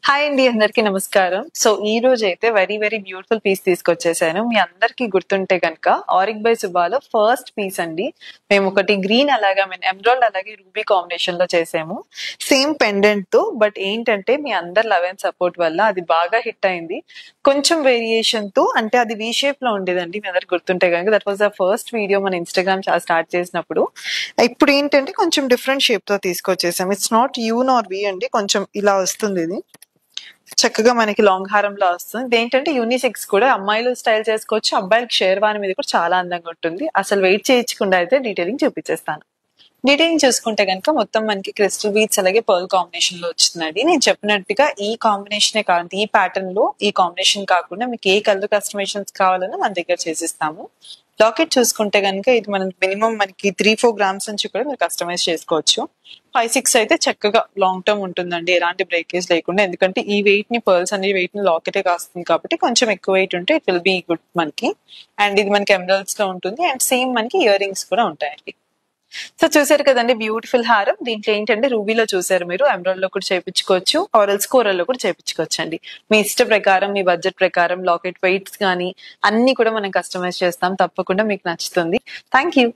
Hi అండి, అందరికీ నమస్కారం. సో ఈ రోజు అయితే వెరీ బ్యూటిఫుల్ పీస్ తీసుకొచ్చేసాను. మీ అందరికీ గుర్తుంటే కనుక ఆరిక్ బై సుబ్బాలో ఫస్ట్ పీస్ అండి. మేము ఒకటి గ్రీన్ అలాగే ఎమరాల్డ్ అలాగే రూబీ కాంబినేషన్ లో చేసాము. సేమ్ పెండెంట్ తో, బట్ ఏంటంటే మీ అందరి లవ్ అండ్ సపోర్ట్ వల్ల అది బాగా హిట్ అయింది. కొంచెం వేరియేషన్ తో, అంటే అది వి షేప్ లో ఉండేదండి. మీ అందరికి గుర్తుంటే కనుక that was the first video మన ఇన్స్టాగ్రామ్ స్టార్ట్ చేసినప్పుడు. ఇప్పుడు ఏంటంటే కొంచెం డిఫరెంట్ షేప్ తో తీసుకొచ్చేసాం. ఇట్స్ నాట్ యూ నార్ వి అండి, కొంచెం ఇలా వస్తుంది. ఇది చక్కగా మనకి లాంగ్ హారంలో వస్తుంది. ఇదేంటంటే యూనిసెక్స్ కూడా, అమ్మాయిలు స్టైల్ చేసుకోవచ్చు, అబ్బాయిలకి షేర్వాణి మీద కూడా చాలా అందంగా ఉంటుంది. అసలు వెయిట్ చేయించకుండా అయితే డీటెయిలింగ్ చూపించేస్తాను. డీటెయిలింగ్ చూసుకుంటే కనుక మొత్తం మనకి క్రిస్టల్ బీట్స్ అలాగే పర్ల్ కాంబినేషన్ లో వచ్చిందండి. నేను చెప్పినట్టుగా ఈ కాంబినేషనే కాదు, ఈ ప్యాటర్న్ లో ఈ కాంబినేషన్ కాకుండా మీకు ఏ కలర్ కస్టమైజేషన్స్ కావాలన్నా మన దగ్గర చేసిస్తాము. లాకెట్ చూసుకుంటే కనుక ఇది మనం మినిమం మనకి 3-4 గ్రామ్స్ నుంచి కూడా మీరు కస్టమైజ్ చేసుకోవచ్చు. 5-6 అయితే చక్కగా లాంగ్ టర్మ్ ఉంటుందండి, ఎలాంటి బ్రేకేజ్ లేకుండా. ఎందుకంటే ఈ వెయిట్ ని పర్ల్స్ అనే వెయిట్ ని లాకెటే కాస్తుంది కాబట్టి కొంచెం ఎక్కువ వెయిట్ ఉంటే ఇట్ విల్ బీ గుడ్ మనకి. అండ్ ఇది మనకి ఎమరాల్డ్స్ లో ఉంటుంది. అండ్ సేమ్ మనకి ఇయర్ రింగ్స్ కూడా ఉంటాయండి. సో చూసారు కదండి, బ్యూటిఫుల్ హారం. దీంట్లో ఏంటంటే రూబీలో చూసారు మీరు, ఎమరాల్డ్ లో కూడా చేయించుకోవచ్చు, ఆరల్స్ కోరల్లో కూడా చేయించుకోవచ్చు అండి. మీ ఇష్ట ప్రకారం, మీ బడ్జెట్ ప్రకారం లాకెట్ వెయిట్స్ కానీ అన్ని కూడా మనం కస్టమైజ్ చేస్తాం. తప్పకుండా మీకు నచ్చుతుంది. Thank you.